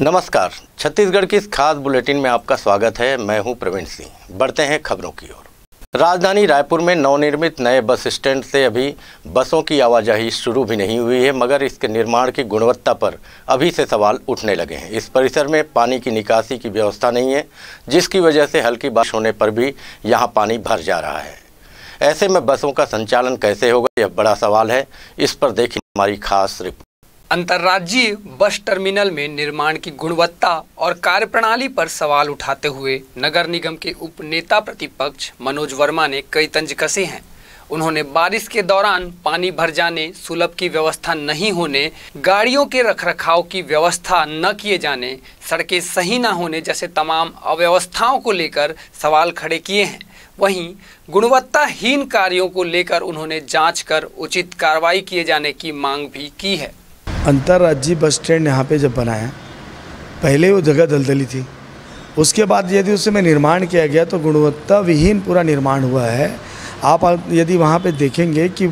नमस्कार, छत्तीसगढ़ की इस खास बुलेटिन में आपका स्वागत है। मैं हूं प्रवीण सिंह। बढ़ते हैं खबरों की ओर। राजधानी रायपुर में नवनिर्मित नए बस स्टैंड से अभी बसों की आवाजाही शुरू भी नहीं हुई है, मगर इसके निर्माण की गुणवत्ता पर अभी से सवाल उठने लगे हैं। इस परिसर में पानी की निकासी की व्यवस्था नहीं है, जिसकी वजह से हल्की बारिश होने पर भी यहां पानी भर जा रहा है। ऐसे में बसों का संचालन कैसे होगा, यह बड़ा सवाल है। इस पर देखिए हमारी खास रिपोर्ट। अंतर्राज्यीय बस टर्मिनल में निर्माण की गुणवत्ता और कार्यप्रणाली पर सवाल उठाते हुए नगर निगम के उप नेता प्रतिपक्ष मनोज वर्मा ने कई तंज कसे हैं। उन्होंने बारिश के दौरान पानी भर जाने, सुलभ की व्यवस्था नहीं होने, गाड़ियों के रखरखाव की व्यवस्था न किए जाने, सड़कें सही न होने जैसे तमाम अव्यवस्थाओं को लेकर सवाल खड़े किए हैं। वहीं गुणवत्ताहीन कार्यों को लेकर उन्होंने जांच कर उचित कार्रवाई किए जाने की मांग भी की है। अंतर्राज्यीय बस स्टैंड यहाँ पे जब बनाया, पहले वो जगह दलदली थी। उसके बाद यदि उसमें निर्माण किया गया तो गुणवत्ता विहीन पूरा निर्माण हुआ है। आप यदि वहाँ पे देखेंगे कि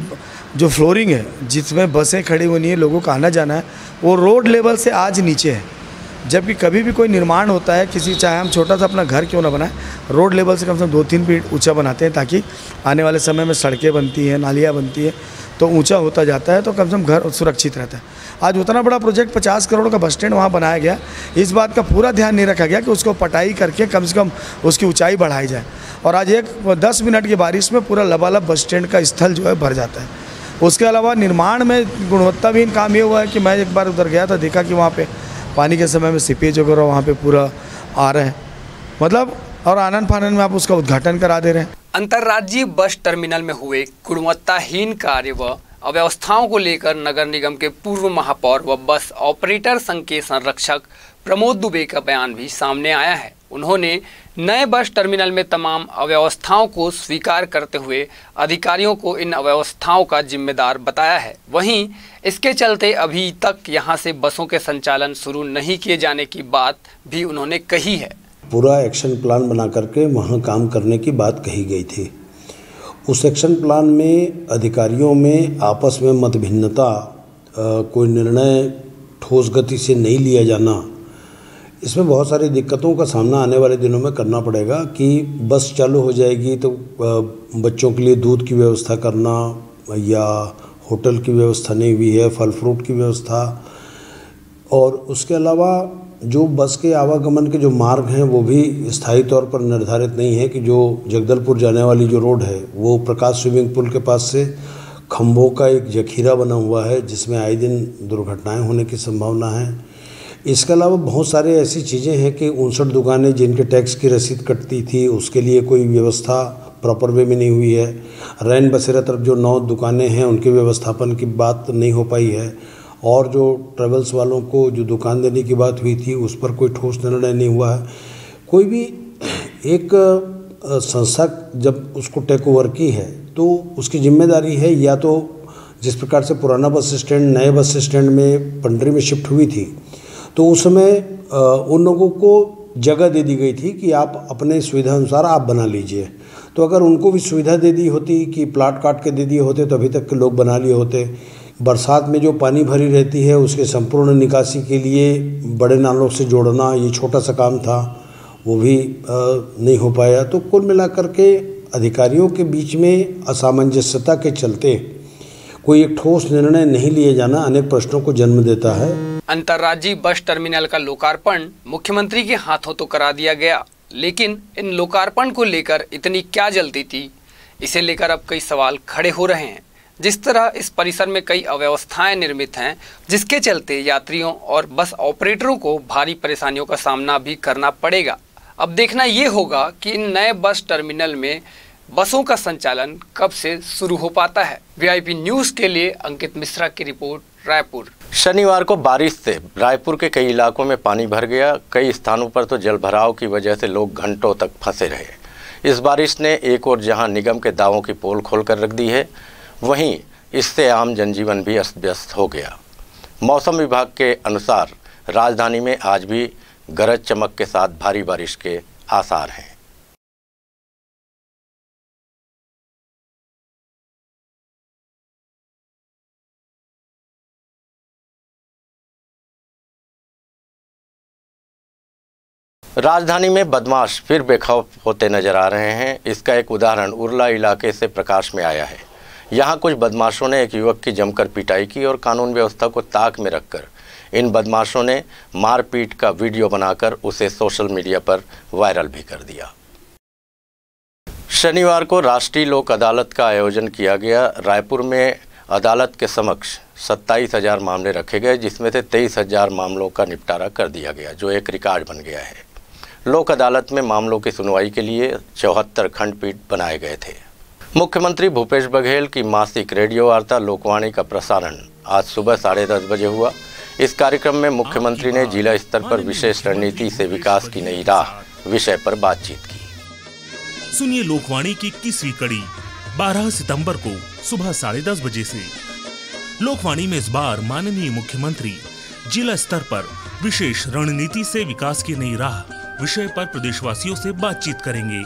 जो फ्लोरिंग है, जिसमें बसें खड़ी होनी है, लोगों का आना जाना है, वो रोड लेवल से आज नीचे है। जबकि कभी भी कोई निर्माण होता है किसी, चाहे हम छोटा सा अपना घर क्यों ना बनाए, रोड लेवल से कम से कम 2-3 फीट ऊंचा बनाते हैं, ताकि आने वाले समय में सड़कें बनती हैं, नालियाँ बनती हैं, तो ऊंचा होता जाता है, तो कम से कम घर सुरक्षित रहता है। आज उतना बड़ा प्रोजेक्ट 50 करोड़ का बस स्टैंड वहाँ बनाया गया, इस बात का पूरा ध्यान नहीं रखा गया कि उसको पटाई करके कम से कम उसकी ऊंचाई बढ़ाई जाए। और आज 10 मिनट की बारिश में पूरा लबालब बस स्टैंड का स्थल जो है भर जाता है। उसके अलावा निर्माण में गुणवत्ताहीन काम ये हुआ है कि मैं एक बार उधर गया था, देखा कि वहाँ पे पानी के समय में सीपेज वगैरह वहाँ पे पूरा आ रहे हैं, मतलब, और आनन फानन में आप उसका उद्घाटन करा दे रहे हैं। अंतर्राज्यीय बस टर्मिनल में हुए गुणवत्ताहीन कार्य व अव्यवस्थाओं को लेकर नगर निगम के पूर्व महापौर व बस ऑपरेटर संघ के संरक्षक प्रमोद दुबे का बयान भी सामने आया है। उन्होंने नए बस टर्मिनल में तमाम अव्यवस्थाओं को स्वीकार करते हुए अधिकारियों को इन अव्यवस्थाओं का जिम्मेदार बताया है। वहीं इसके चलते अभी तक यहां से बसों के संचालन शुरू नहीं किए जाने की बात भी उन्होंने कही है। पूरा एक्शन प्लान बना करके वहाँ काम करने की बात कही गई थी। उस एक्शन प्लान में अधिकारियों में आपस में मतभिन्नता, कोई निर्णय ठोस गति से नहीं लिया जाना, इसमें बहुत सारी दिक्कतों का सामना आने वाले दिनों में करना पड़ेगा। कि बस चालू हो जाएगी तो बच्चों के लिए दूध की व्यवस्था करना, या होटल की व्यवस्था नहीं हुई है, फल फ्रूट की व्यवस्था, और उसके अलावा जो बस के आवागमन के जो मार्ग हैं वो भी स्थायी तौर पर निर्धारित नहीं है। कि जो जगदलपुर जाने वाली जो रोड है वो प्रकाश स्विमिंग पूल के पास से खंभों का एक जखीरा बना हुआ है, जिसमें आए दिन दुर्घटनाएं होने की संभावना है। इसके अलावा बहुत सारे ऐसी चीज़ें हैं कि 59 दुकानें जिनके टैक्स की रसीद कटती थी, उसके लिए कोई व्यवस्था प्रॉपर वे में नहीं हुई है। रैन बसेरा तरफ जो 9 दुकानें हैं उनके व्यवस्थापन की बात नहीं हो पाई है। और जो ट्रेवल्स वालों को जो दुकान देने की बात हुई थी उस पर कोई ठोस निर्णय नहीं हुआ है। कोई भी एक संस्था जब उसको टेक ओवर की है तो उसकी जिम्मेदारी है, या तो जिस प्रकार से पुराना बस स्टैंड नए बस स्टैंड में पंडरी में शिफ्ट हुई थी, तो उस समय उन लोगों को जगह दे दी गई थी कि आप अपने सुविधा अनुसार आप बना लीजिए। तो अगर उनको भी सुविधा दे दी होती कि प्लाट काट के दे दिए होते तो अभी तक के लोग बना लिए होते। बरसात में जो पानी भरी रहती है उसके संपूर्ण निकासी के लिए बड़े नालों से जोड़ना, ये छोटा सा काम था, वो भी नहीं हो पाया। तो कुल मिलाकर के अधिकारियों के बीच में असामंजस्यता के चलते कोई एक ठोस निर्णय नहीं लिए जाना अनेक प्रश्नों को जन्म देता है। अंतर्राज्यीय बस टर्मिनल का लोकार्पण मुख्यमंत्री के हाथों तो करा दिया गया, लेकिन इन लोकार्पण को लेकर इतनी क्या जल्दी थी, इसे लेकर अब कई सवाल खड़े हो रहे हैं। जिस तरह इस परिसर में कई अव्यवस्थाएं निर्मित हैं, जिसके चलते यात्रियों और बस ऑपरेटरों को भारी परेशानियों का सामना भी करना पड़ेगा। अब देखना ये होगा कि इन नए बस टर्मिनल में बसों का संचालन कब से शुरू हो पाता है। वीआईपी न्यूज़ के लिए अंकित मिश्रा की रिपोर्ट, रायपुर। शनिवार को बारिश से रायपुर के कई इलाकों में पानी भर गया। कई स्थानों पर तो जलभराव की वजह से लोग घंटों तक फंसे रहे। इस बारिश ने एक और जहां निगम के दावों की पोल खोलकर रख दी है, वहीं इससे आम जनजीवन भी अस्त व्यस्त हो गया। मौसम विभाग के अनुसार राजधानी में आज भी गरज चमक के साथ भारी बारिश के आसार हैं। राजधानी में बदमाश फिर बेखौफ होते नजर आ रहे हैं। इसका एक उदाहरण उरला इलाके से प्रकाश में आया है। यहाँ कुछ बदमाशों ने एक युवक की जमकर पिटाई की और कानून व्यवस्था को ताक में रखकर इन बदमाशों ने मारपीट का वीडियो बनाकर उसे सोशल मीडिया पर वायरल भी कर दिया। शनिवार को राष्ट्रीय लोक अदालत का आयोजन किया गया। रायपुर में अदालत के समक्ष 27,000 मामले रखे गए, जिसमें से 23,000 मामलों का निपटारा कर दिया गया, जो एक रिकॉर्ड बन गया है। लोक अदालत में मामलों की सुनवाई के लिए 74 खंडपीठ बनाए गए थे। मुख्यमंत्री भूपेश बघेल की मासिक रेडियो वार्ता लोकवाणी का प्रसारण आज सुबह 10:30 बजे हुआ। इस कार्यक्रम में मुख्यमंत्री ने जिला स्तर पर विशेष रणनीति से विकास की नई राह विषय पर बातचीत की। सुनिए लोकवाणी की 21वीं कड़ी 12 सितंबर को सुबह 10:30 बजे से। लोकवाणी में इस बार माननीय मुख्यमंत्री जिला स्तर पर विशेष रणनीति से विकास की नई राह विषय पर प्रदेशवासियों से बातचीत करेंगे।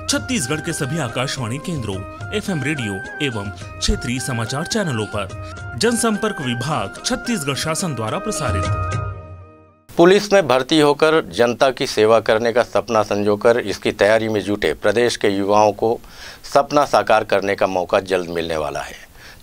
छत्तीसगढ़ के सभी आकाशवाणी केंद्रों, FM रेडियो एवं क्षेत्रीय समाचार चैनलों पर जनसंपर्क विभाग छत्तीसगढ़ शासन द्वारा प्रसारित। पुलिस में भर्ती होकर जनता की सेवा करने का सपना संजोकर इसकी तैयारी में जुटे प्रदेश के युवाओं को सपना साकार करने का मौका जल्द मिलने वाला है।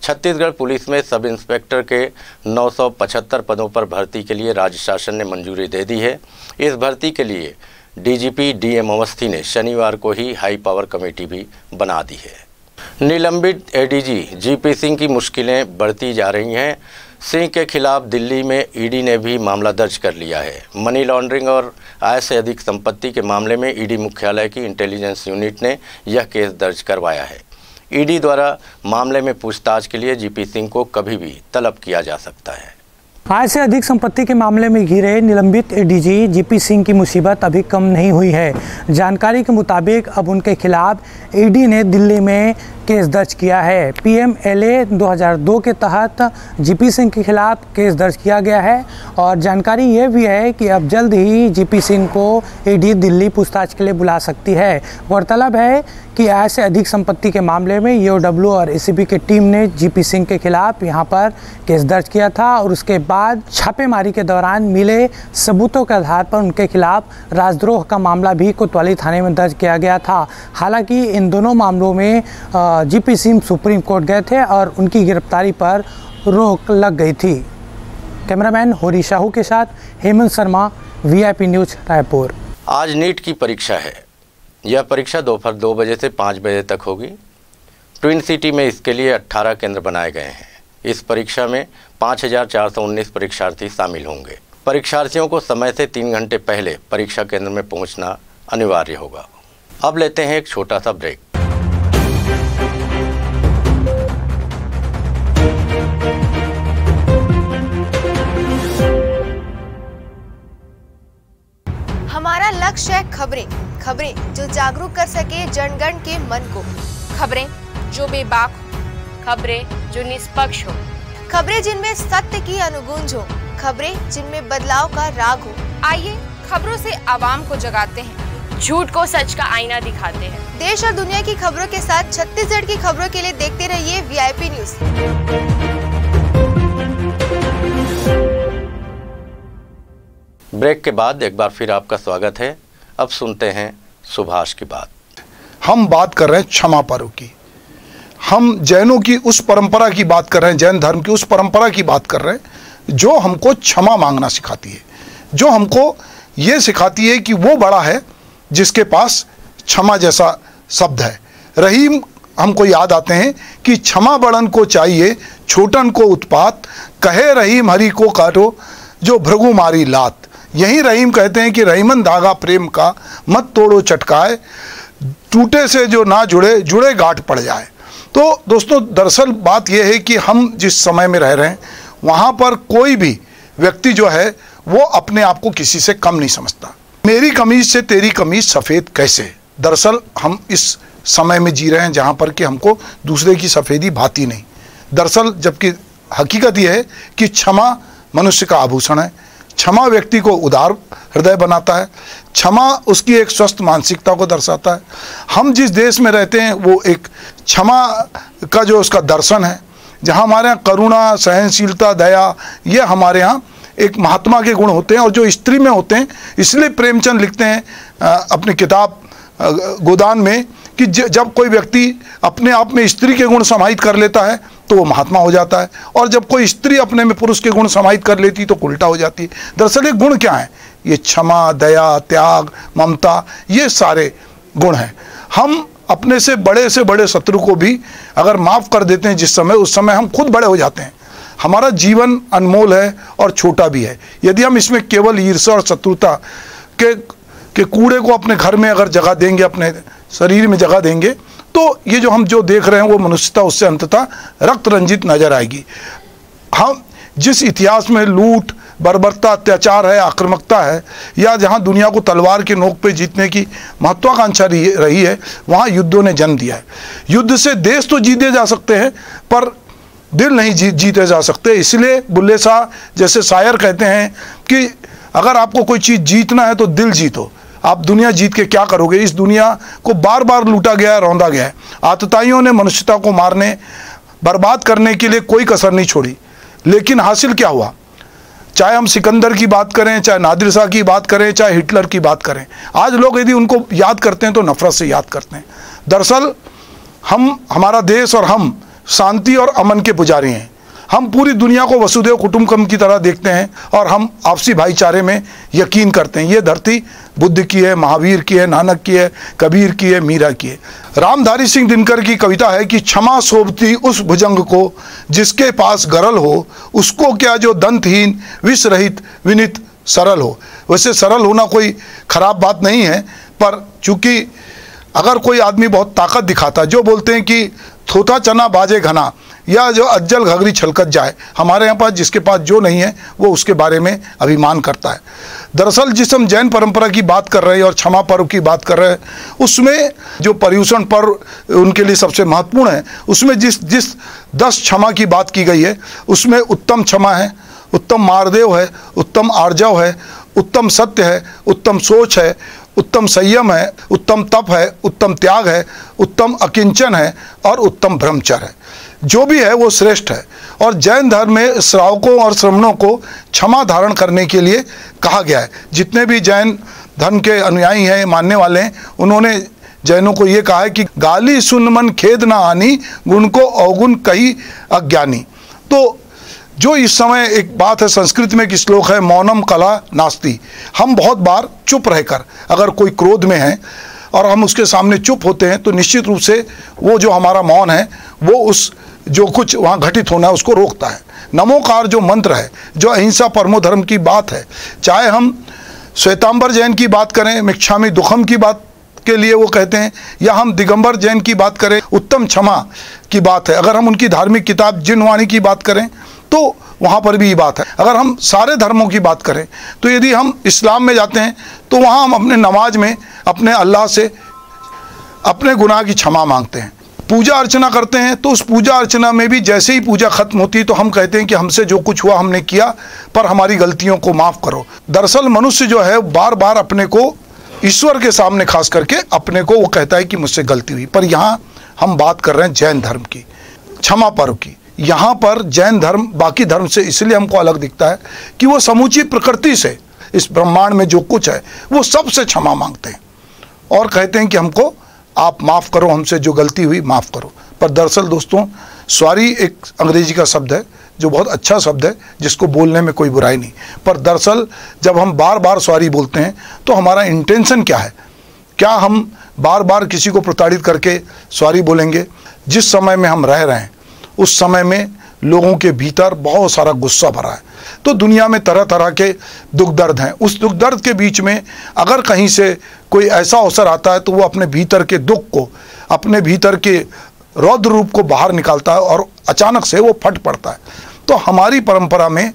छत्तीसगढ़ पुलिस में सब इंस्पेक्टर के 975 पदों पर भर्ती के लिए राज्य शासन ने मंजूरी दे दी है। इस भर्ती के लिए DGP DM अवस्थी ने शनिवार को ही हाई पावर कमेटी भी बना दी है। निलंबित ADG GP सिंह की मुश्किलें बढ़ती जा रही हैं। सिंह के खिलाफ दिल्ली में ED ने भी मामला दर्ज कर लिया है। मनी लॉन्ड्रिंग और आय से अधिक संपत्ति के मामले में ED मुख्यालय की इंटेलिजेंस यूनिट ने यह केस दर्ज करवाया है। ED द्वारा मामले में पूछताछ के लिए GP सिंह को कभी भी तलब किया जा सकता है। आय से अधिक संपत्ति के मामले में घिरे निलंबित ADG GP सिंह की मुसीबत अभी कम नहीं हुई है। जानकारी के मुताबिक अब उनके खिलाफ ED ने दिल्ली में केस दर्ज किया है। PMLA 2002 के तहत GP सिंह के खिलाफ केस दर्ज किया गया है और जानकारी ये भी है कि अब जल्द ही GP सिंह को ED दिल्ली पूछताछ के लिए बुला सकती है। गौरतलब है कि आय से अधिक संपत्ति के मामले में EOW और ACB की टीम ने GP सिंह के खिलाफ यहाँ पर केस दर्ज किया था और उसके बाद छापेमारी के दौरान मिले सबूतों के आधार पर उनके खिलाफ राजद्रोह का मामला भी कोतवाली थाने में दर्ज किया गया था। हालांकि इन दोनों मामलों में GP सिंह सुप्रीम कोर्ट गए थे और उनकी गिरफ्तारी पर रोक लग गई थी। कैमरामैन होरी साहू के साथ हेमंत शर्मा, VIP न्यूज रायपुर। आज नीट की परीक्षा है। यह परीक्षा दोपहर 2 बजे से 5 बजे तक होगी। ट्विन सिटी में इसके लिए 18 केंद्र बनाए गए हैं। इस परीक्षा में 5,419 परीक्षार्थी शामिल होंगे। परीक्षार्थियों को समय से 3 घंटे पहले परीक्षा केंद्र में पहुंचना अनिवार्य होगा। अब लेते हैं एक छोटा सा ब्रेक। हमारा लक्ष्य है खबरें जो जागरूक कर सके जनगण के मन को। खबरें जो बेबाक हो, खबरें जो निष्पक्ष हो, खबरें जिनमें सत्य की अनुगूंज हो, खबरें जिनमें बदलाव का राग हो। आइए खबरों से आवाम को जगाते हैं, झूठ को सच का आईना दिखाते हैं। देश और दुनिया की खबरों के साथ छत्तीसगढ़ की खबरों के लिए देखते रहिए VIP न्यूज। ब्रेक के बाद एक बार फिर आपका स्वागत है। अब सुनते हैं सुभाष की बात। हम बात कर रहे हैं क्षमा पर्व की। हम जैनों की उस परंपरा की बात कर रहे हैं, जैन धर्म की उस परंपरा की बात कर रहे हैं जो हमको क्षमा मांगना सिखाती है, जो हमको ये सिखाती है कि वो बड़ा है जिसके पास क्षमा जैसा शब्द है। रहीम हमको याद आते हैं कि क्षमा बड़न को चाहिए, छोटन को उत्पात, कहे रहीम हरि को काटो, जो भृगु मारी लात। यही रहीम कहते हैं कि रहीमन धागा प्रेम का, मत तोड़ो चटकाए, टूटे से जो ना जुड़े, जुड़े गांठ पड़ जाए। तो दोस्तों, दरअसल बात यह है कि हम जिस समय में रह रहे हैं वहाँ पर कोई भी व्यक्ति जो है वो अपने आप को किसी से कम नहीं समझता। मेरी कमीज से तेरी कमीज सफ़ेद कैसे। दरअसल हम इस समय में जी रहे हैं जहाँ पर कि हमको दूसरे की सफ़ेदी भाती नहीं। दरअसल जबकि हकीकत यह है कि क्षमा मनुष्य का आभूषण है। क्षमा व्यक्ति को उदार हृदय बनाता है। क्षमा उसकी एक स्वस्थ मानसिकता को दर्शाता है। हम जिस देश में रहते हैं वो एक क्षमा का जो उसका दर्शन है, जहाँ हमारे यहाँ करुणा, सहनशीलता, दया, ये हमारे यहाँ एक महात्मा के गुण होते हैं और जो स्त्री में होते हैं। इसलिए प्रेमचंद लिखते हैं अपनी किताब गोदान में कि जब कोई व्यक्ति अपने आप में स्त्री के गुण समाहित कर लेता है तो वो महात्मा हो जाता है, और जब कोई स्त्री अपने में पुरुष के गुण समाहित कर लेती तो उल्टा हो जाती है। दरअसल ये गुण क्या है? ये क्षमा, दया, त्याग, ममता, ये सारे गुण हैं। हम अपने से बड़े शत्रु को भी अगर माफ़ कर देते हैं जिस समय, उस समय हम खुद बड़े हो जाते हैं। हमारा जीवन अनमोल है और छोटा भी है। यदि हम इसमें केवल ईर्ष्या और शत्रुता के कूड़े को अपने घर में अगर जगह देंगे, अपने शरीर में जगह देंगे, तो ये जो हम देख रहे हैं वो मनुष्यता उससे अंततः रक्त रंजित नजर आएगी। हम जिस इतिहास में लूट, बर्बरता, अत्याचार है, आक्रामकता है, या जहाँ दुनिया को तलवार के नोक पे जीतने की महत्वाकांक्षा रही है, वहाँ युद्धों ने जन्म दिया है। युद्ध से देश तो जीते जा सकते हैं पर दिल नहीं जीते जा सकते। इसलिए बुल्ले शाह जैसे शायर कहते हैं कि अगर आपको कोई चीज़ जीतना है तो दिल जीतो। आप दुनिया जीत के क्या करोगे? इस दुनिया को बार बार लूटा गया है, रौंदा गया है। आतताइयों ने मनुष्यता को मारने, बर्बाद करने के लिए कोई कसर नहीं छोड़ी, लेकिन हासिल क्या हुआ? चाहे हम सिकंदर की बात करें, चाहे नादिर शाह की बात करें, चाहे हिटलर की बात करें, आज लोग यदि उनको याद करते हैं तो नफरत से याद करते हैं। दरअसल हमारा देश और हम शांति और अमन के पुजारी हैं। हम पूरी दुनिया को वसुदेव कुटुंबकम की तरह देखते हैं और हम आपसी भाईचारे में यकीन करते हैं। ये धरती बुद्ध की है, महावीर की है, नानक की है, कबीर की है, मीरा की है। रामधारी सिंह दिनकर की कविता है कि क्षमा शोभती उस भुजंग को जिसके पास गरल हो, उसको क्या जो दंतहीन, विष रहित, विनित, सरल हो। वैसे सरल होना कोई खराब बात नहीं है, पर चूंकि अगर कोई आदमी बहुत ताकत दिखाता, जो बोलते हैं कि थोथा चना बाजे घना, या जो अज्जल घघरी छलकत जाए, हमारे यहाँ पास जिसके पास जो नहीं है वो उसके बारे में अभिमान करता है। दरअसल जिस हम जैन परंपरा की बात कर रहे हैं और क्षमा पर्व की बात कर रहे हैं, उसमें जो पर्युषण पर्व उनके लिए सबसे महत्वपूर्ण है, उसमें जिस 10 क्षमा की बात की गई है, उसमें उत्तम क्षमा है, उत्तम मार्देव है, उत्तम आर्जव है, उत्तम सत्य है, उत्तम सोच है, उत्तम संयम है, उत्तम तप है, उत्तम त्याग है, उत्तम अकिंचन है और उत्तम ब्रह्मचर्य है। जो भी है वो श्रेष्ठ है। और जैन धर्म में श्रावकों और श्रमणों को क्षमा धारण करने के लिए कहा गया है। जितने भी जैन धर्म के अनुयायी हैं, मानने वाले हैं, उन्होंने जैनों को ये कहा है कि गाली सुन मन खेद ना आनी, गुण को अवगुण कही अज्ञानी। तो जो इस समय एक बात है, संस्कृत में एक श्लोक है, मौनम कला नास्ति। हम बहुत बार चुप रहकर, अगर कोई क्रोध में है और हम उसके सामने चुप होते हैं, तो निश्चित रूप से वो जो हमारा मौन है वो उस जो कुछ वहाँ घटित होना है उसको रोकता है। नमोकार जो मंत्र है, जो अहिंसा परमो धर्म की बात है, चाहे हम श्वेतांबर जैन की बात करें, मिच्छामि दुखम की बात के लिए वो कहते हैं, या हम दिगंबर जैन की बात करें, उत्तम क्षमा की बात है। अगर हम उनकी धार्मिक किताब जिनवाणी की बात करें तो वहाँ पर भी ये बात है। अगर हम सारे धर्मों की बात करें तो यदि हम इस्लाम में जाते हैं तो वहाँ हम अपने नमाज में अपने अल्लाह से अपने गुनाह की क्षमा मांगते हैं। पूजा अर्चना करते हैं तो उस पूजा अर्चना में भी जैसे ही पूजा खत्म होती है तो हम कहते हैं कि हमसे जो कुछ हुआ हमने किया, पर हमारी गलतियों को माफ़ करो। दरअसल मनुष्य जो है बार बार अपने को ईश्वर के सामने खास करके अपने को वो कहता है कि मुझसे गलती हुई। पर यहाँ हम बात कर रहे हैं जैन धर्म की, क्षमा पर्व की। यहाँ पर जैन धर्म बाकी धर्म से इसलिए हमको अलग दिखता है कि वो समूची प्रकृति से, इस ब्रह्मांड में जो कुछ है वो सबसे क्षमा मांगते हैं और कहते हैं कि हमको आप माफ़ करो, हमसे जो गलती हुई माफ़ करो। पर दरअसल दोस्तों, सॉरी एक अंग्रेजी का शब्द है जो बहुत अच्छा शब्द है, जिसको बोलने में कोई बुराई नहीं। पर दरअसल जब हम बार बार सॉरी बोलते हैं तो हमारा इंटेंशन क्या है? क्या हम बार बार किसी को प्रताड़ित करके सॉरी बोलेंगे? जिस समय में हम रह रहे हैं उस समय में लोगों के भीतर बहुत सारा गुस्सा भरा है। तो दुनिया में तरह तरह के दुख दर्द हैं। उस दुख दर्द के बीच में अगर कहीं से कोई ऐसा अवसर आता है तो वो अपने भीतर के दुख को, अपने भीतर के रौद्र रूप को बाहर निकालता है और अचानक से वो फट पड़ता है। तो हमारी परंपरा में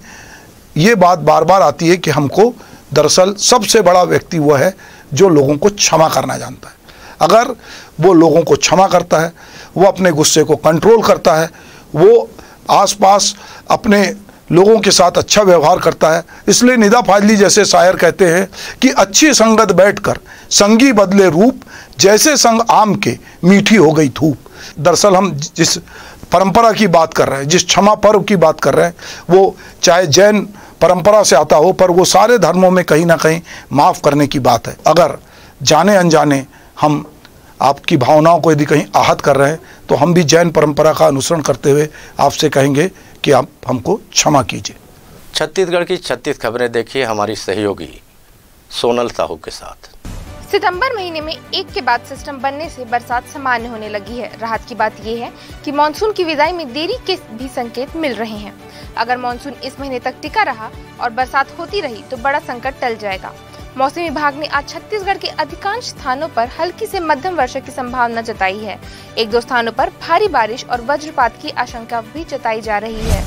ये बात बार बार आती है कि हमको दरअसल सबसे बड़ा व्यक्ति वो है जो लोगों को क्षमा करना जानता है। अगर वो लोगों को क्षमा करता है, वो अपने गुस्से को कंट्रोल करता है, वो आसपास अपने लोगों के साथ अच्छा व्यवहार करता है। इसलिए निदा फाजली जैसे शायर कहते हैं कि अच्छी संगत बैठकर संगी बदले रूप, जैसे संग आम के मीठी हो गई धूप। दरअसल हम जिस परंपरा की बात कर रहे हैं, जिस क्षमा पर्व की बात कर रहे हैं, वो चाहे जैन परंपरा से आता हो, पर वो सारे धर्मों में कहीं ना कहीं माफ़ करने की बात है। अगर जाने अनजाने हम आपकी भावनाओं को यदि कहीं आहत कर रहे हैं तो हम भी जैन परंपरा का अनुसरण करते हुए आपसे कहेंगे कि आप हमको क्षमा कीजिए। छत्तीसगढ़ की 36 खबरें देखिए हमारी सहयोगी सोनल साहू के साथ। सितंबर महीने में एक के बाद सिस्टम बनने से बरसात सामान्य होने लगी है। राहत की बात यह है कि मानसून की विदाई में देरी के भी संकेत मिल रहे हैं। अगर मानसून इस महीने तक टिका रहा और बरसात होती रही तो बड़ा संकट टल जाएगा। मौसम विभाग ने आज छत्तीसगढ़ के अधिकांश स्थानों पर हल्की से मध्यम वर्षा की संभावना जताई है। एक दो स्थानों पर भारी बारिश और वज्रपात की आशंका भी जताई जा रही है।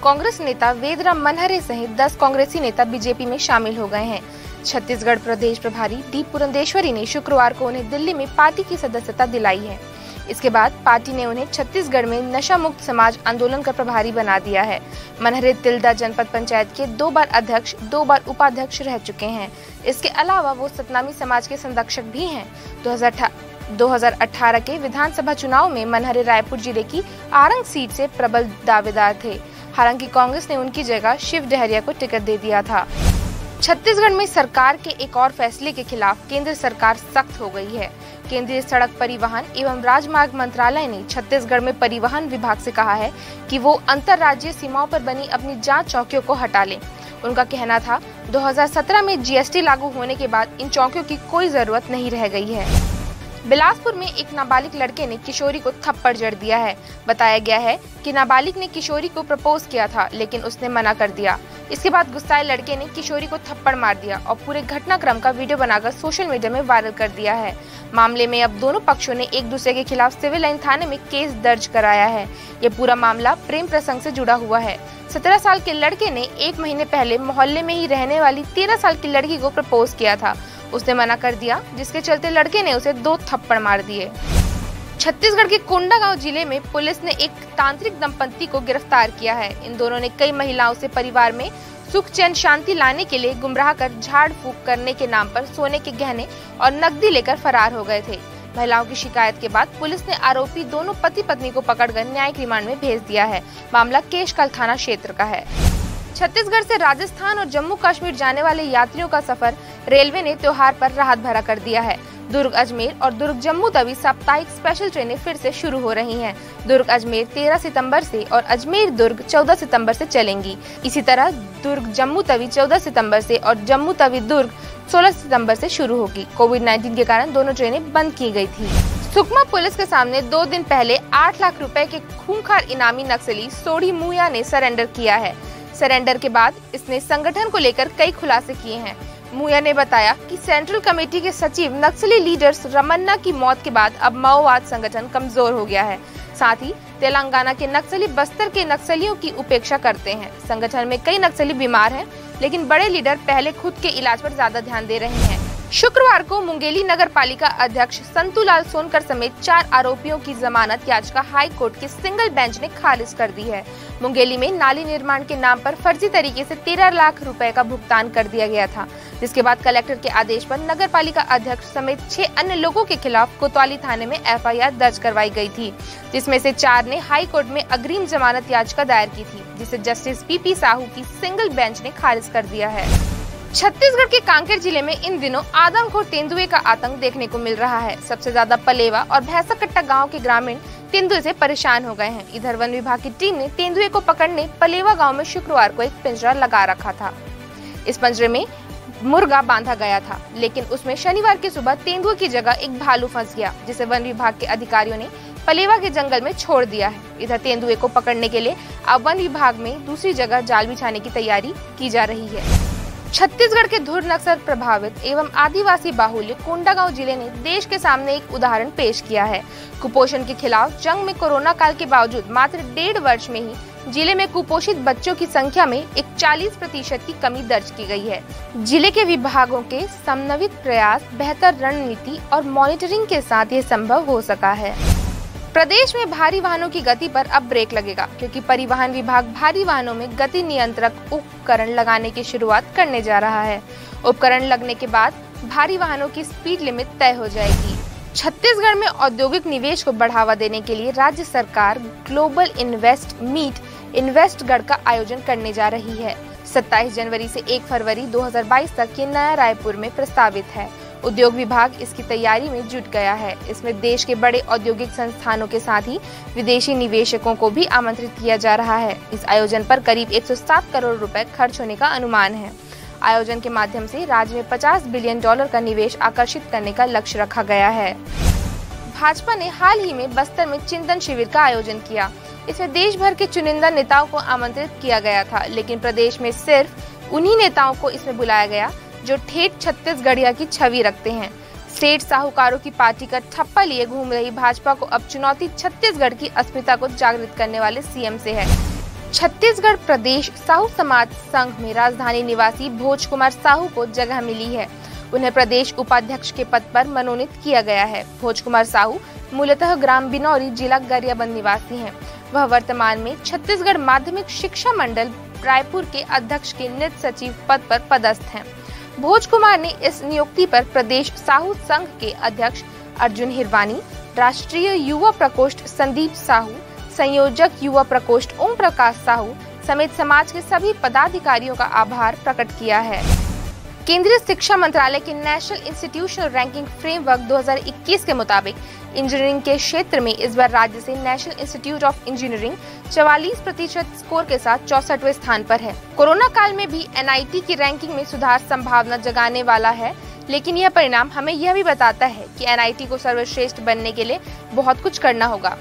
कांग्रेस नेता वेदराम मनहरे सहित 10 कांग्रेसी नेता बीजेपी में शामिल हो गए हैं। छत्तीसगढ़ प्रदेश प्रभारी डी पुरंदेश्वरी ने शुक्रवार को उन्हें दिल्ली में पार्टी की सदस्यता दिलाई है। इसके बाद पार्टी ने उन्हें छत्तीसगढ़ में नशा मुक्त समाज आंदोलन का प्रभारी बना दिया है। मनहरे तिल्दा जनपद पंचायत के 2 बार अध्यक्ष 2 बार उपाध्यक्ष रह चुके हैं। इसके अलावा वो सतनामी समाज के संरक्षक भी हैं। 2018 के विधानसभा चुनाव में मनहरे रायपुर जिले की आरंग सीट से प्रबल दावेदार थे। हालांकि कांग्रेस ने उनकी जगह शिव डहरिया को टिकट दे दिया था। छत्तीसगढ़ में सरकार के एक और फैसले के खिलाफ केंद्र सरकार सख्त हो गई है। केंद्रीय सड़क परिवहन एवं राजमार्ग मंत्रालय ने छत्तीसगढ़ में परिवहन विभाग से कहा है कि वो अंतर्राज्यीय सीमाओं पर बनी अपनी जांच चौकियों को हटा लें। उनका कहना था 2017 में जीएसटी लागू होने के बाद इन चौकियों की कोई जरूरत नहीं रह गई है। बिलासपुर में एक नाबालिग लड़के ने किशोरी को थप्पड़ जड़ दिया है। बताया गया है कि नाबालिग ने किशोरी को प्रपोज किया था, लेकिन उसने मना कर दिया। इसके बाद गुस्साए लड़के ने किशोरी को थप्पड़ मार दिया और पूरे घटनाक्रम का वीडियो बनाकर सोशल मीडिया में वायरल कर दिया है। मामले में अब दोनों पक्षों ने एक दूसरे के खिलाफ सिविल लाइन थाने में केस दर्ज कराया है। ये पूरा मामला प्रेम प्रसंग से जुड़ा हुआ है। 17 साल के लड़के ने 1 महीने पहले मोहल्ले में ही रहने वाली 13 साल की लड़की को प्रपोज किया था। उसने मना कर दिया, जिसके चलते लड़के ने उसे 2 थप्पड़ मार दिए। छत्तीसगढ़ के कोंडागांव जिले में पुलिस ने एक तांत्रिक दंपत्ति को गिरफ्तार किया है। इन दोनों ने कई महिलाओं से परिवार में सुख चैन शांति लाने के लिए गुमराह कर झाड़ फूक करने के नाम पर सोने के गहने और नकदी लेकर फरार हो गए थे। महिलाओं की शिकायत के बाद पुलिस ने आरोपी दोनों पति पत्नी को पकड़कर न्यायिक रिमांड में भेज दिया है। मामला केशकाल थाना क्षेत्र का है। छत्तीसगढ़ से राजस्थान और जम्मू कश्मीर जाने वाले यात्रियों का सफर रेलवे ने त्योहार पर राहत भरा कर दिया है। दुर्ग अजमेर और दुर्ग जम्मू तवी साप्ताहिक स्पेशल ट्रेनें फिर से शुरू हो रही हैं। दुर्ग अजमेर 13 सितंबर से और अजमेर दुर्ग 14 सितंबर से चलेंगी। इसी तरह दुर्ग जम्मू तवी 14 सितंबर से और जम्मू तवी दुर्ग 16 सितंबर से शुरू होगी। कोविड-19 के कारण दोनों ट्रेनें बंद की गई थी। सुकमा पुलिस के सामने 2 दिन पहले 8 लाख रुपए के खूंखार इनामी नक्सली सोढ़ी मुया ने सरेंडर किया है। सरेंडर के बाद इसने संगठन को लेकर कई खुलासे किए हैं। मुया ने बताया कि सेंट्रल कमेटी के सचिव नक्सली लीडर्स रमन्ना की मौत के बाद अब माओवाद संगठन कमजोर हो गया है। साथ ही तेलंगाना के नक्सली बस्तर के नक्सलियों की उपेक्षा करते हैं। संगठन में कई नक्सली बीमार हैं, लेकिन बड़े लीडर पहले खुद के इलाज पर ज्यादा ध्यान दे रहे हैं। शुक्रवार को मुंगेली नगर पालिका अध्यक्ष संतूलाल सोनकर समेत 4 आरोपियों की जमानत याचिका हाई कोर्ट के सिंगल बेंच ने खारिज कर दी है। मुंगेली में नाली निर्माण के नाम पर फर्जी तरीके से 13 लाख रुपए का भुगतान कर दिया गया था, जिसके बाद कलेक्टर के आदेश पर नगर पालिका अध्यक्ष समेत 6 अन्य लोगों के खिलाफ कोतवाली थाने में FIR दर्ज करवाई गई थी, जिसमें से 4 ने हाई कोर्ट में अग्रिम जमानत याचिका दायर की थी, जिसे जस्टिस PP साहू की सिंगल बेंच ने खारिज कर दिया है। छत्तीसगढ़ के कांकेर जिले में इन दिनों आदमखोर तेंदुए का आतंक देखने को मिल रहा है। सबसे ज्यादा पलेवा और भैंसाकट्टा गांव के ग्रामीण तेंदुए से परेशान हो गए हैं। इधर वन विभाग की टीम ने तेंदुए को पकड़ने पलेवा गांव में शुक्रवार को एक पिंजरा लगा रखा था। इस पिंजरे में मुर्गा बांधा गया था, लेकिन उसमें शनिवार की सुबह तेंदुए की जगह एक भालू फंस गया, जिसे वन विभाग के अधिकारियों ने पलेवा के जंगल में छोड़ दिया है। इधर तेंदुए को पकड़ने के लिए अब वन विभाग में दूसरी जगह जाल बिछाने की तैयारी की जा रही है। छत्तीसगढ़ के धुर नक्सल प्रभावित एवं आदिवासी बाहुल्य कोंडागांव जिले ने देश के सामने एक उदाहरण पेश किया है। कुपोषण के खिलाफ जंग में कोरोना काल के बावजूद मात्र 1.5 वर्ष में ही जिले में कुपोषित बच्चों की संख्या में एक 40% की कमी दर्ज की गई है। जिले के विभागों के समन्वित प्रयास, बेहतर रणनीति और मॉनिटरिंग के साथ ये संभव हो सका है। प्रदेश में भारी वाहनों की गति पर अब ब्रेक लगेगा, क्योंकि परिवहन विभाग भारी वाहनों में गति नियंत्रक उपकरण लगाने की शुरुआत करने जा रहा है। उपकरण लगने के बाद भारी वाहनों की स्पीड लिमिट तय हो जाएगी। छत्तीसगढ़ में औद्योगिक निवेश को बढ़ावा देने के लिए राज्य सरकार ग्लोबल इन्वेस्ट मीट इन्वेस्टगढ़ का आयोजन करने जा रही है। 27 जनवरी से 1 फरवरी 2022 तक ये नया रायपुर में प्रस्तावित है। उद्योग विभाग इसकी तैयारी में जुट गया है। इसमें देश के बड़े औद्योगिक संस्थानों के साथ ही विदेशी निवेशकों को भी आमंत्रित किया जा रहा है। इस आयोजन पर करीब 107 करोड़ रुपए खर्च होने का अनुमान है। आयोजन के माध्यम से राज्य में $50 बिलियन का निवेश आकर्षित करने का लक्ष्य रखा गया है। भाजपा ने हाल ही में बस्तर में चिंतन शिविर का आयोजन किया। इसमें देश भर के चुनिंदा नेताओं को आमंत्रित किया गया था, लेकिन प्रदेश में सिर्फ उन्हीं नेताओं को इसमें बुलाया गया जो ठेठ छत्तीसगढ़िया की छवि रखते हैं। सेठ साहूकारों की पार्टी का ठप्पा लिए घूम रही भाजपा को अब चुनौती छत्तीसगढ़ की अस्मिता को जागृत करने वाले सीएम से है। छत्तीसगढ़ प्रदेश साहू समाज संघ में राजधानी निवासी भोज कुमार साहू को जगह मिली है। उन्हें प्रदेश उपाध्यक्ष के पद पर मनोनीत किया गया है। भोज कुमार साहू मूलतः ग्राम बिनौरी, जिला गरियाबंद निवासी हैं। वह वर्तमान में छत्तीसगढ़ माध्यमिक शिक्षा मंडल रायपुर के अध्यक्ष के नित्य सचिव पद पर पदस्थ हैं। भोज कुमार ने इस नियुक्ति पर प्रदेश साहू संघ के अध्यक्ष अर्जुन हिरवानी, राष्ट्रीय युवा प्रकोष्ठ संदीप साहू, संयोजक युवा प्रकोष्ठ ओम प्रकाश साहू समेत समाज के सभी पदाधिकारियों का आभार प्रकट किया है। केंद्रीय शिक्षा मंत्रालय के नेशनल इंस्टीट्यूशनल रैंकिंग फ्रेमवर्क 2021 के मुताबिक इंजीनियरिंग के क्षेत्र में इस बार राज्य से national institute of engineering 44% score के साथ 64वें स्थान पर है। कोरोना काल में भी एनआईटी की रैंकिंग में सुधार संभावना जगाने वाला है, लेकिन यह परिणाम हमें यह भी बताता है कि एनआईटी को सर्वश्रेष्ठ बनने के लिए बहुत कुछ करना होगा।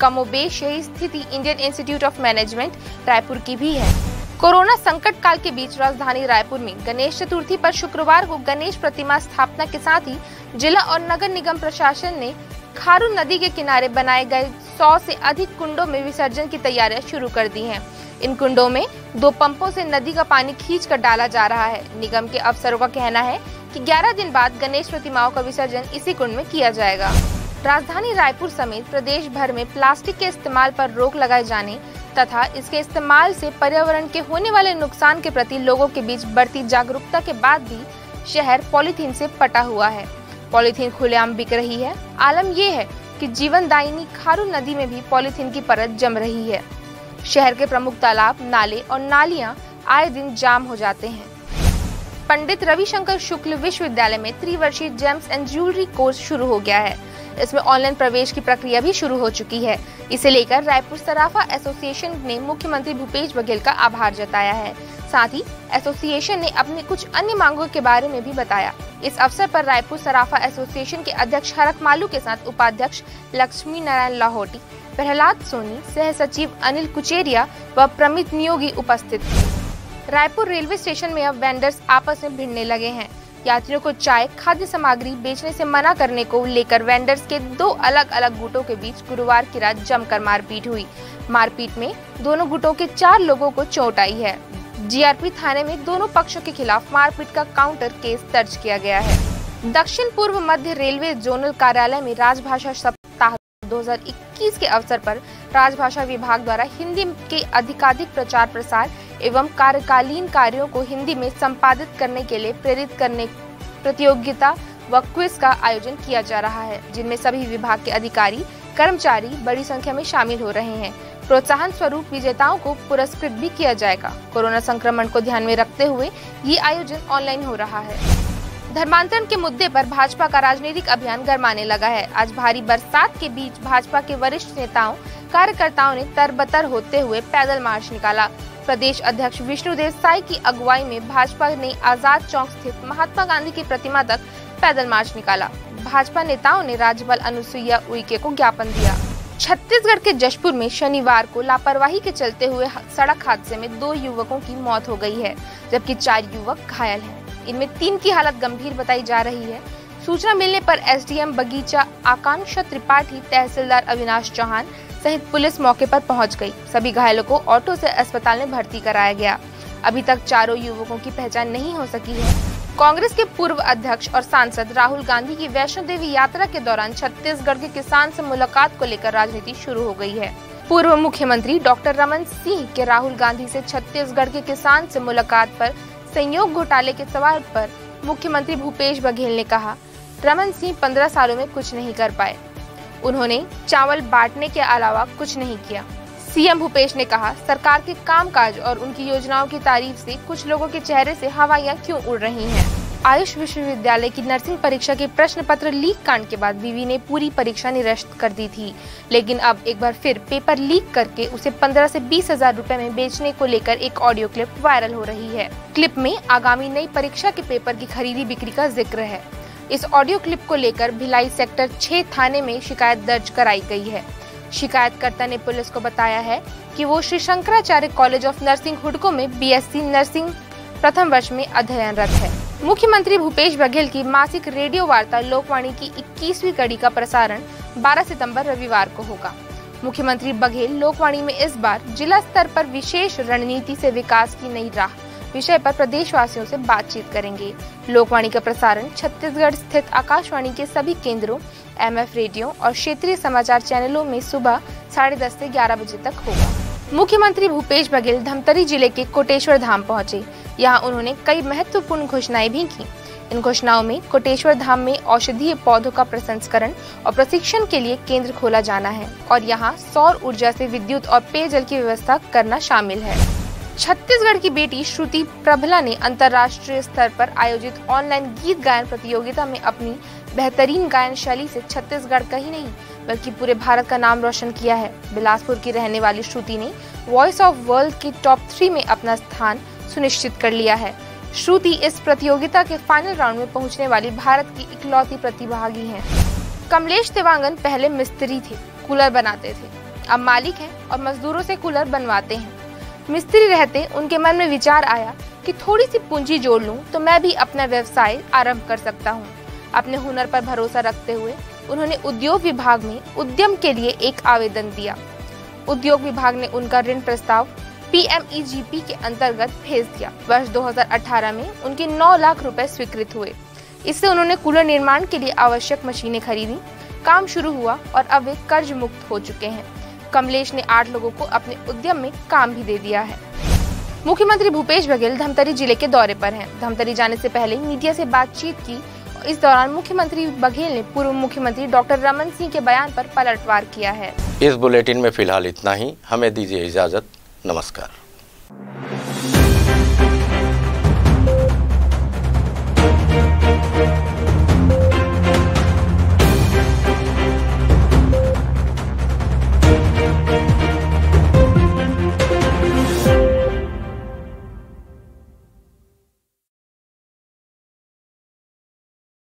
कमोबेश यही स्थिति Indian institute of management Raipur की भी है। कोरोना संकट काल के बीच राजधानी रायपुर में गणेश चतुर्थी पर शुक्रवार को गणेश प्रतिमा स्थापना के साथ ही जिला और नगर निगम प्रशासन ने खारू नदी के किनारे बनाए गए 100 से अधिक कुंडों में विसर्जन की तैयारियां शुरू कर दी हैं। इन कुंडों में 2 पंपों से नदी का पानी खींचकर डाला जा रहा है। निगम के अफसरों का कहना है कि 11 दिन बाद गणेश प्रतिमाओं का विसर्जन इसी कुंड में किया जाएगा। राजधानी रायपुर समेत प्रदेश भर में प्लास्टिक के इस्तेमाल पर रोक लगाए जाने तथा इसके इस्तेमाल से पर्यावरण के होने वाले नुकसान के प्रति लोगों के बीच बढ़ती जागरूकता के बाद भी शहर पॉलीथीन से पटा हुआ है। पॉलीथीन खुलेआम बिक रही है। आलम यह है कि जीवनदायिनी खारू नदी में भी पॉलीथीन की परत जम रही है। शहर के प्रमुख तालाब, नाले और नालियां आए दिन जाम हो जाते हैं। पंडित रविशंकर शुक्ल विश्वविद्यालय में त्रिवर्षीय जेम्स एंड ज्वेलरी कोर्स शुरू हो गया है। इसमें ऑनलाइन प्रवेश की प्रक्रिया भी शुरू हो चुकी है। इसे लेकर रायपुर सराफा एसोसिएशन ने मुख्यमंत्री भूपेश बघेल का आभार जताया है। साथ ही एसोसिएशन ने अपनी कुछ अन्य मांगों के बारे में भी बताया। इस अवसर पर रायपुर सराफा एसोसिएशन के अध्यक्ष हरक मालू के साथ उपाध्यक्ष लक्ष्मी नारायण लाहौटी, प्रहलाद सोनी, सह सचिव अनिल कुचेरिया व प्रमित नियोगी उपस्थित थे। रायपुर रेलवे स्टेशन में अब वेंडर्स आपस में भिड़ने लगे हैं। यात्रियों को चाय, खाद्य सामग्री बेचने से मना करने को लेकर वेंडर्स के 2 अलग अलग गुटों के बीच गुरुवार की रात जमकर मारपीट हुई। मारपीट में दोनों गुटों के 4 लोगों को चोट आई है। जीआरपी थाने में दोनों पक्षों के खिलाफ मारपीट का काउंटर केस दर्ज किया गया है। दक्षिण पूर्व मध्य रेलवे जोनल कार्यालय में राजभाषा सप्ताह 2021 के अवसर पर राजभाषा विभाग द्वारा हिंदी के अधिकाधिक प्रचार प्रसार एवं कार्यकालीन कार्यों को हिंदी में संपादित करने के लिए प्रेरित करने प्रतियोगिता व क्विज का आयोजन किया जा रहा है, जिनमें सभी विभाग के अधिकारी कर्मचारी बड़ी संख्या में शामिल हो रहे हैं। प्रोत्साहन स्वरूप विजेताओं को पुरस्कृत भी किया जाएगा। कोरोना संक्रमण को ध्यान में रखते हुए ये आयोजन ऑनलाइन हो रहा है। धर्मांतरण के मुद्दे पर भाजपा का राजनीतिक अभियान गरमाने लगा है। आज भारी बरसात के बीच भाजपा के वरिष्ठ नेताओं कार्यकर्ताओं ने तरबतर होते हुए पैदल मार्च निकाला। प्रदेश अध्यक्ष विष्णुदेव साई की अगुवाई में भाजपा ने आजाद चौक स्थित महात्मा गांधी की प्रतिमा तक पैदल मार्च निकाला। भाजपा नेताओं ने राज्यपाल अनुसुईया उइके को ज्ञापन दिया। छत्तीसगढ़ के जशपुर में शनिवार को लापरवाही के चलते हुए सड़क हादसे में 2 युवकों की मौत हो गई है, जबकि 4 युवक घायल हैं। इनमें 3 की हालत गंभीर बताई जा रही है। सूचना मिलने पर एसडीएम बगीचा आकांक्षा त्रिपाठी, तहसीलदार अविनाश चौहान सहित पुलिस मौके पर पहुंच गई। सभी घायलों को ऑटो से अस्पताल में भर्ती कराया गया। अभी तक 4 युवकों की पहचान नहीं हो सकी है। कांग्रेस के पूर्व अध्यक्ष और सांसद राहुल गांधी की वैष्णो देवी यात्रा के दौरान छत्तीसगढ़ के किसान से मुलाकात को लेकर राजनीति शुरू हो गई है। पूर्व मुख्यमंत्री डॉक्टर रमन सिंह के राहुल गांधी से छत्तीसगढ़ के किसान से मुलाकात पर संयोग घोटाले के सवाल पर मुख्यमंत्री भूपेश बघेल ने कहा, रमन सिंह 15 सालों में कुछ नहीं कर पाए। उन्होंने चावल बांटने के अलावा कुछ नहीं किया। सीएम भूपेश ने कहा, सरकार के कामकाज और उनकी योजनाओं की तारीफ से कुछ लोगों के चेहरे से हवाइयां क्यों उड़ रही हैं। आयुष विश्वविद्यालय की नर्सिंग परीक्षा के प्रश्न पत्र लीक कांड के बाद विवि ने पूरी परीक्षा निरस्त कर दी थी, लेकिन अब एक बार फिर पेपर लीक करके उसे 15 से 20 हजार रुपए में बेचने को लेकर एक ऑडियो क्लिप वायरल हो रही है। क्लिप में आगामी नई परीक्षा के पेपर की खरीदी बिक्री का जिक्र है। इस ऑडियो क्लिप को लेकर भिलाई सेक्टर 6 थाने में शिकायत दर्ज कराई गई है। शिकायतकर्ता ने पुलिस को बताया है कि वो Shri Shankaracharya college of nursing हुडको में बीएससी नर्सिंग प्रथम वर्ष में अध्ययनरत है। मुख्यमंत्री भूपेश बघेल की मासिक रेडियो वार्ता लोकवाणी की 21वीं कड़ी का प्रसारण 12 सितंबर रविवार को होगा। मुख्यमंत्री बघेल लोकवाणी में इस बार जिला स्तर पर विशेष रणनीति से विकास की नई राह विषय पर प्रदेशवासियों से बातचीत करेंगे। लोकवाणी का प्रसारण छत्तीसगढ़ स्थित आकाशवाणी के सभी केंद्रों, एमएफ रेडियो और क्षेत्रीय समाचार चैनलों में सुबह 10:30 से 11 बजे तक होगा। मुख्यमंत्री भूपेश बघेल धमतरी जिले के कोटेश्वर धाम पहुंचे। यहाँ उन्होंने कई महत्वपूर्ण घोषणाएं भी की। इन घोषणाओं में कोटेश्वर धाम में औषधीय पौधों का प्रसंस्करण और प्रशिक्षण के लिए केंद्र खोला जाना है और यहाँ सौर ऊर्जा से विद्युत और पेयजल की व्यवस्था करना शामिल है। छत्तीसगढ़ की बेटी श्रुति प्रभला ने अंतर्राष्ट्रीय स्तर पर आयोजित ऑनलाइन गीत गायन प्रतियोगिता में अपनी बेहतरीन गायन शैली से छत्तीसगढ़ का ही नहीं बल्कि पूरे भारत का नाम रोशन किया है। बिलासपुर की रहने वाली श्रुति ने वॉइस ऑफ वर्ल्ड की टॉप 3 में अपना स्थान सुनिश्चित कर लिया है। श्रुति इस प्रतियोगिता के फाइनल राउंड में पहुंचने वाली भारत की इकलौती प्रतिभागी हैं। कमलेश तिवांगन पहले मिस्त्री थे, कूलर बनाते थे। अब मालिक हैं और मजदूरों से कूलर बनवाते हैं। मिस्त्री रहते उनके मन में विचार आया कि थोड़ी सी पूंजी जोड़ लूं तो मैं भी अपना व्यवसाय आरंभ कर सकता हूं। अपने हुनर पर भरोसा रखते हुए उन्होंने उद्योग विभाग में उद्यम के लिए एक आवेदन दिया। उद्योग विभाग ने उनका ऋण प्रस्ताव PMEGP के अंतर्गत भेज दिया। वर्ष 2018 में उनके 9 लाख रुपए स्वीकृत हुए। इससे उन्होंने कूलर निर्माण के लिए आवश्यक मशीनें खरीदी। काम शुरू हुआ और अब वे कर्ज मुक्त हो चुके हैं। कमलेश ने 8 लोगों को अपने उद्यम में काम भी दे दिया है। मुख्यमंत्री भूपेश बघेल धमतरी जिले के दौरे पर हैं। धमतरी जाने से पहले मीडिया से बातचीत की। इस दौरान मुख्यमंत्री बघेल ने पूर्व मुख्यमंत्री डॉक्टर रमन सिंह के बयान पर पलटवार किया है। इस बुलेटिन में फिलहाल इतना ही। हमें दीजिए इजाजत। नमस्कार।